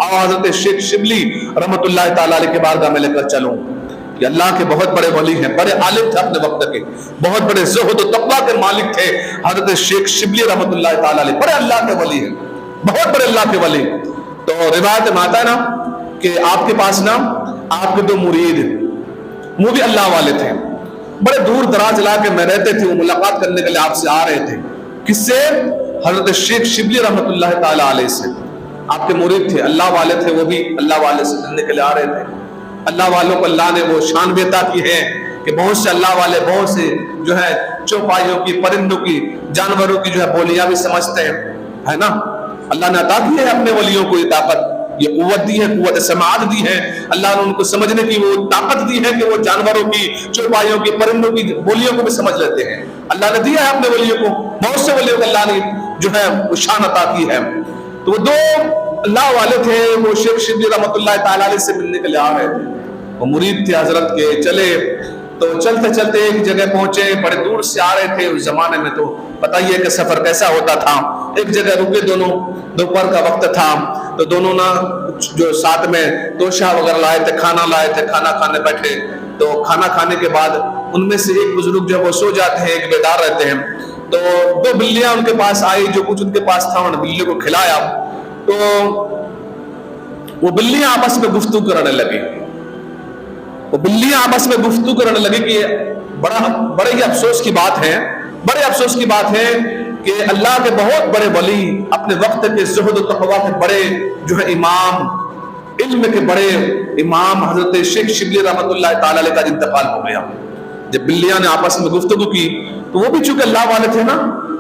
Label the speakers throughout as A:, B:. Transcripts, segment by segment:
A: आओ हजरत शेख शिबली रहमतुल्लाह ताला अलैह के बारगाह में लेकर चलूं। ये अल्लाह के बहुत बड़े वली हैं, बड़े आलिम थे अपने वक्त के, बहुत बड़े ज़ुहद और तक़वा के मालिक थे हजरत शेख शिबली रहमतुल्लाह ताला अलैह, बड़े अल्लाह के वली हैं, बहुत बड़े अल्लाह के वली। तो रिवायत में आता है ना कि आपके पास ना आपके दो मुरीद, वो भी अल्लाह वाले थे, बड़े दूर दराज इलाके में रहते थे, वो मुलाकात करने के लिए आपसे आ रहे थे। किससे? हजरत शेख शिबली रहमतुल्लाह ताला अलैह से। आपके मुरीद थे, अल्लाह वाले थे, वो भी अल्लाह वाले से मिलने के लिए आ रहे थे। अल्लाह वालों को अल्लाह ने वो शान भी अता की है कि बहुत से अल्लाह वाले बहुत से जो है चौपाइयों की, परिंदों की, जानवरों की जो है बोलियां भी समझते हैं, है ना। अल्लाह ने अता की है अपने वलियों को ये ताकत, ये कुव्वत दी है, कुव्वत समाअत दी है। अल्लाह ने उनको समझने की वो ताकत दी है कि वो जानवरों की, चौपाइयों की, परिंदों की बोलियों को भी समझ लेते हैं। अल्लाह ने दिया है अपने वलियों को, बहुत से वलियों को अल्लाह ने जो है वो शान अता की है। तो वो दो अल्लाह वाले थे, वो शेख शिबली रहमतुल्लाह ताला अलैह से मिलने के लिए आ रहे थे। वो मुरीद थे हजरत के, चले तो चलते चलते एक जगह पहुंचे, बड़े दूर से आ रहे थे। उस जमाने में तो पता ही है कि सफर कैसा होता था। एक जगह रुके दोनों, दोपहर का वक्त था, तो दोनों ना जो साथ में तोशा वगैरह लाए थे, खाना लाए थे, खाना खाने बैठे। तो खाना खाने के बाद उनमें से एक बुजुर्ग जो वो सो जाते हैं, एक बेदार रहते हैं। तो दो बिल्लियां उनके पास आई, जो कुछ उनके पास था उन्होंने बिल्ली को खिलाया। तो वो बिल्लियां आपस में गुफ्तगू करने लगी, वो बिल्लियां आपस में गुफ्तगू करने लगी कि बड़े ही अफसोस की बात है, बड़े अफसोस की बात है कि अल्लाह के बहुत बड़े वली, अपने वक्त के ज़ुहद और तक़वा के बड़े जो है इमाम, इल्म के बड़े इमाम हजरत शेख शिबली रहमतुल्लाह ताला अलैह का इंतकाल हो गया। जब बिल्लियां ने आपस में गुफ्तगू की तो वो भी चूंकि अल्लाह वाले थे ना,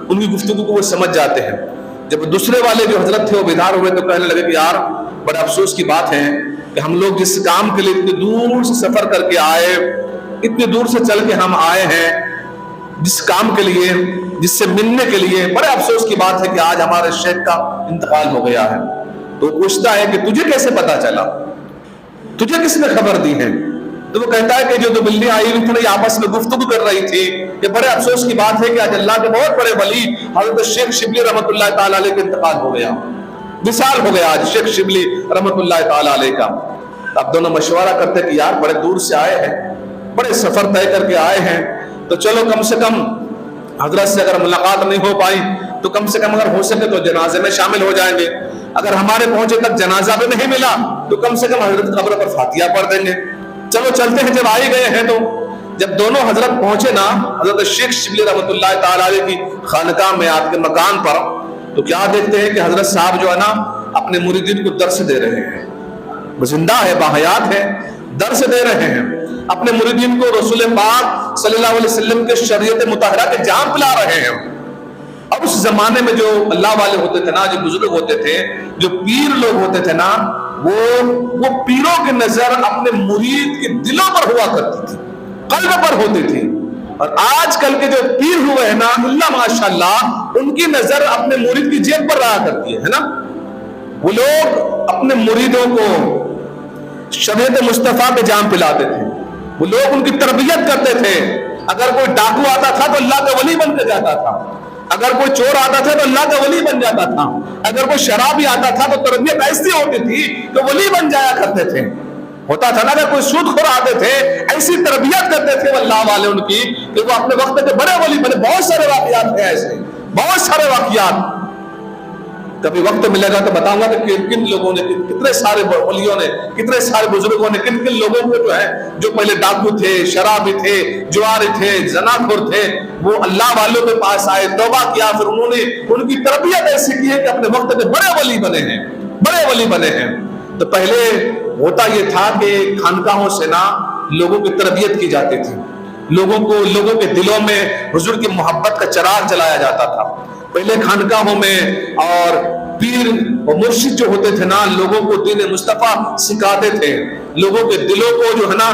A: उनकी गुफ्तगू को वो समझ जाते हैं। जब दूसरे वाले जो हजरत थे वो बेदार हुए तो कहने लगे कि यार बड़े अफसोस की बात है कि हम लोग जिस काम के लिए इतनी दूर से सफर करके आए, इतनी दूर से चल के हम आए हैं जिस काम के लिए, जिससे मिलने के लिए, बड़े अफसोस की बात है कि आज हमारे शेख का इंतकाल हो गया है। तो पूछता है कि तुझे कैसे पता चला, तुझे किसने खबर दी है? तो वो कहता है कि जो दो बिल्ली आई हुई थी आपस में गुफ्तगू कर रही थी कि बड़े अफसोस की बात है कि आज अल्लाह के बहुत बड़े वली हजरत शेख शिबली रहमतुल्लाह ताला अलैह का इंतकाल हो गया, विसाल हो गया आज शेख शिबली रहमतुल्लाह ताला अलैह का। अब दोनों मशवरा करते कि यार बड़े दूर से आए हैं, बड़े सफर तय करके आए हैं, तो चलो कम से कम हजरत से अगर मुलाकात नहीं हो पाई तो कम से कम अगर हो सके तो जनाजे में शामिल हो जाएंगे। अगर हमारे पहुंचे तक जनाजा भी नहीं मिला तो कम से कम हजरत की कब्र पर फातिहा पढ़ देंगे। चलो चलते हैं। जब आए गए हैं तो जब दोनों हजरत पहुंचे ना हजरत शेख शिबली रहमतुल्लाह ताला अलैह की खानकाह में, आपके मकान पर, तो क्या देखते हैं कि हजरत साहब जो है ना अपने मुरीदीन को दर्स दे रहे हैं, वो जिंदा है, बाहयात है, दर्स दे रहे हैं अपने मुरीदीन को, रसूल पाक सल्लल्लाहु अलैहि वसल्लम के शरीयत मुतहरा के जाम पिला रहे हैं। अब उस जमाने में जो अल्लाह वाले होते थे ना, जो बुजुर्ग होते थे, जो पीर लोग होते थे ना, वो पीरों की नजर अपने मुरीद के दिलों पर हुआ करती थी, कल्ब पर होती थी। और आजकल के जो पीर हुए हैं ना, अल्लाह माशाल्लाह, उनकी नजर अपने मुरीद की जेब पर रहा करती है ना। वो लोग अपने मुरीदों को शरीयत मुस्तफा के जाम पिलाते थे, वो लोग उनकी तरबियत करते थे। अगर कोई डाकू आता था तो अल्लाह का वली बन के जाता था, अगर कोई चोर आता था तो अल्लाह का वली बन जाता था, अगर कोई शराबी आता था तो तरबियत ऐसी होती थी कि वली बन जाया करते थे। होता था ना, अगर कोई सूदखोर आते थे ऐसी तरबियत करते थे अल्लाह वाले उनकी कि वो अपने वक्त के बड़े वली बने। बहुत सारे वाकयात हैं ऐसे, बहुत सारे वाकयात। कभी वक्त मिलेगा तो बताऊंगा कि किन लोगों ने, कितने सारे वलियों ने, कितने सारे बुजुर्गों ने, किन किन लोगों को जो है, जो पहले डाकू थे, शराबी थे, जुआरी थे, जनाखोर थे, वो अल्लाह वालों के पास आए, तौबा किया, फिर उन्होंने उनकी तरबियत ऐसी की है कि अपने वक्त के बड़े वली बने हैं, बड़े वली बने हैं। तो पहले होता ये था कि खानकाहों से ना लोगों की तरबियत की जाती थी, लोगों के दिलों में हुजूर की मोहब्बत का चिराग जलाया जाता था। पहले खानकाहों में और पीर और मुर्शिद जो होते थे ना, लोगों को दीन मुस्तफा सिखाते थे, लोगों के दिलों को जो है ना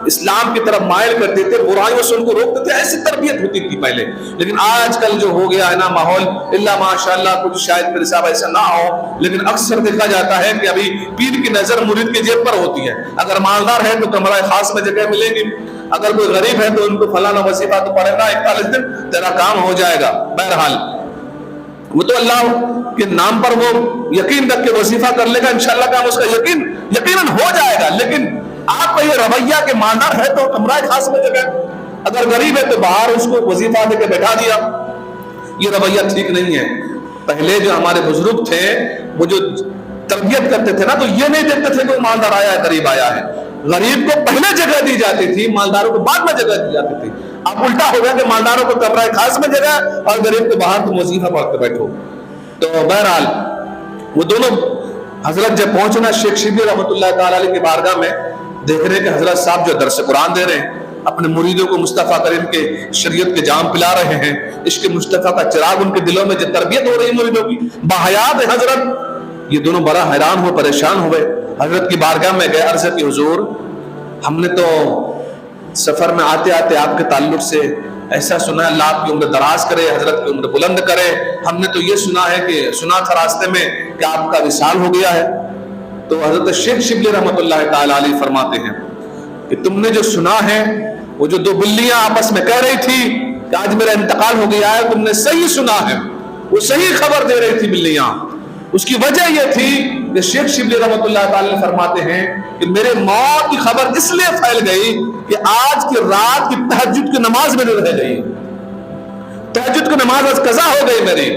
A: इस्लाम की तरफ मायल करते थे, बुराइयों से उनको रोकते थे। ऐसी तरबियत होती थी पहले। लेकिन आजकल जो हो गया है ना माहौल, इल्ला माशाल्लाह, कुछ शायद मेरे साहब ऐसा ना हो, लेकिन अक्सर देखा जाता है कि अभी पीर की नजर मुरीद की जेब पर होती है। अगर मालदार है तो कमरा खास में जगह मिलेगी, अगर कोई गरीब है तो उनको फलाना वजीफा तो पड़ेगा, 41 दिन तेरा काम हो जाएगा। बहरहाल وہ تو اللہ کے نام پر وہ یقین رکھ کے وظیفہ کر لے گا، انشاءاللہ کام اس کا یقیناً ہو جائے گا. لیکن آپ کا یہ رویہ کہ مالدار ہے تو کمرہ خاص میں جگہ، اگر غریب ہے تو باہر اس کو وظیفہ دے کے بیٹھا دیا، یہ رویہ ٹھیک نہیں ہے. پہلے جو ہمارے بزرگ تھے وہ جو تربیت کرتے تھے نا، تو یہ نہیں دیکھتے تھے کہ وہ مالدار آیا ہے غریب آیا ہے. غریب کو پہلے جگہ دی جاتی تھی، مالداروں کو بعد میں جگہ دی جاتی تھی. اب الٹا ہو گیا کہ مالداروں کو کمرہ خاص میں جگہ اور غریب کو باہر تم وظیفہ پڑھ کے بیٹھو. تو بہرحال وہ دونوں حضرت جب پہنچنا شیخ شبلی رحمۃ اللہ تعالی علیہ کی بارگاہ میں، دیکھ رہے کہ حضرت صاحب جو درس قرآن دے رہے ہیں، اپنے مریدوں کو مصطفیٰ کریم کے شریعت کے جام پلا رہے ہیں، عشق مصطفیٰ کا چراغ ان کے دلوں میں جو تربیت ہو رہی ہے مریدوں کی، باحیات ہے حضرت. یہ دونوں بڑا حیران ہو، پریشان ہوئے. حضرت کی بارگاہ میں گئے، عرض کی حضور ہم نے تو سفر میں آتے آتے آپ کے تعلق سے ایسا سنا ہے، اللہ آپ کی عمر دراز کرے، حضرت کی عمر بلند کرے. ہم نے تو یہ سنا تھا راستے میں کہ آپ کا وصال ہو گیا ہے. تو حضرت شیخ شبلی رحمۃ اللہ تعالی علیہ فرماتے ہیں کہ تم نے جو سنا ہے، وہ جو دو بلیاں آپس میں کہہ رہی تھی کہ آج میرا انتقال ہو گیا ہے، تم نے صحیح سنا ہے. وہ صحیح خبر دے رہی تھی بلیاں. اس کی وجہ یہ تھی کہ شیخ شبلی رحمۃ اللہ تعالی فرماتے ہیں کہ میرے موت کی خبر اس لیے پھیل گئی کہ آج کی رات کی تہجد کی نماز میں نہیں رہ گئی. تہجد کی نماز آج قضا ہو گئی میری.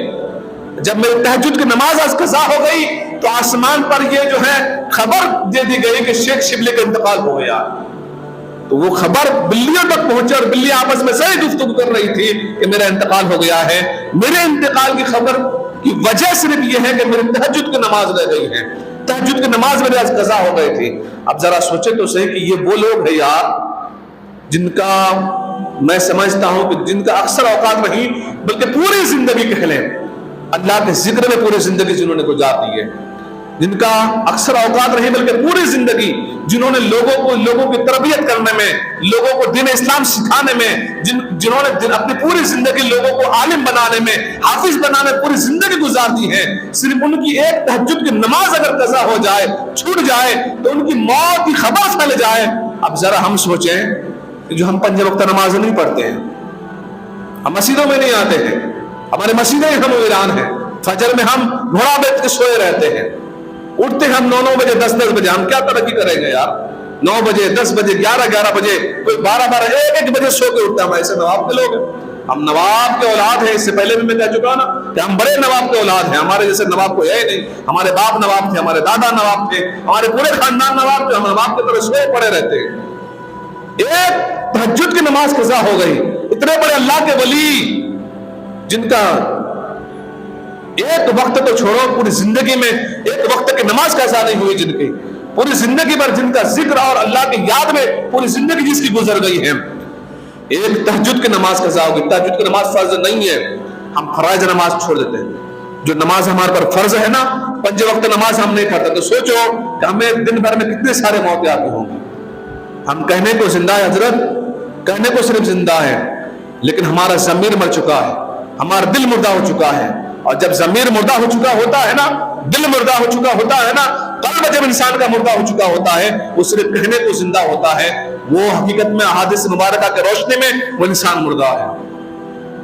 A: جب میری تہجد کی نماز آج قضا ہو گئی تو آسمان پر یہ جو ہے خبر دے دی گئی کہ شیخ شبلی کا انتقال ہو گیا. تو وہ خبر بلیوں تک پہنچی اور بلیاں آپس میں صحیح گفتگو کر رہی تھی کہ میرا انتقال ہو گیا ہے. میرے انتقال کی خبر کی وجہ صرف یہ ہے کہ میری تہجد کی نماز رہ گئی ہے. تہجد کی نماز میرے آج قضا ہو گئی تھی. اب ذرا سوچے تو صحیح کہ یہ وہ لوگ ہیں یار جن کا میں سمجھتا ہوں کہ جن کا اکثر اوقات نہیں بلکہ پوری زندگی کہہ لیں اللہ کے ذکر میں پوری زندگی جنہوں نے گزار دی ہے، جن کا اکثر اوقات نہیں بلکہ پوری زندگی جنہوں نے لوگوں کی تربیت کرنے میں، لوگوں کو دین اسلام سکھانے میں، جنہوں نے اپنی پوری زندگی لوگوں کو عالم بنانے میں، حافظ بنانے میں پوری زندگی گزار دی ہے. صرف ان کی ایک تہجد کی نماز اگر قضا ہو جائے، چھوٹ جائے تو ان کی موت کی خبر پھیل جائے. اب ذرا ہم سوچیں کہ جو ہم 5 وقت نماز نہیں پڑھتے ہیں، ہم مسجدوں میں نہیں آتے ہیں، ہمارے مسجدیں ہم ویران ہیں، فجر میں ہم گھوڑا بیٹھ کے سوئے رہتے ہیں، اٹھتے ہم 9 بجے 10 بجے. ہم کیا ترقی کریں گے یار؟ 9 بجے 10 بجے 11 بجے، کوئی 12 1 بجے سو کے اٹھتا ہے. ہم ایسے نواب کے لوگ ہیں، ہم نواب کے اولاد ہیں. اس سے پہلے بھی میں کہہ چکا نا کہ ہم بڑے نواب کے اولاد ہیں. ہمارے جیسے نواب کوئی ہے نہیں. ہمارے باپ نواب تھے، ہمارے دادا نواب تھے، ہمارے پورے خاندان نواب تھے. ہم نواب کے طرح سوئے پڑے رہتے ہیں. ایک تہجد کی نماز قضا ہو گئی. اتنے بڑے اللہ کے ولی جن کا ایک وقت تو چھوڑو، پوری زندگی میں ایک وقت کی نماز قضا نہیں ہوئی، جن کی پوری زندگی پر جن کا ذکر اور اللہ کی یاد میں پوری زندگی جس کی گزر گئی ہے، ایک تہجد کی نماز قضا ہوگی. تہجد کی نماز فرض نہیں ہے، ہم فرائض نماز چھوڑ دیتے ہیں. جو نماز ہمارے پر فرض ہے نا، 5 وقت نماز ہم نہیں پڑھتے. تو سوچو کہ ہمیں دن بھر میں کتنے سارے موتیں آتی ہوں گی. ہم کہنے کو زندہ ہے حضرت، کہنے کو صرف زندہ ہے، لیکن ہمارا ضمیر مر چکا ہے، ہمارا دل مردہ ہو چکا ہے. اور جب ضمیر مردہ ہو چکا ہوتا ہے نا، دل مردہ ہو چکا ہوتا ہے نا، قلب جب انسان کا مردہ ہو چکا ہوتا ہے، وہ صرف کہنے کو زندہ ہوتا ہے. وہ حقیقت میں احادیث مبارکہ کے روشنی میں وہ انسان مردہ ہے.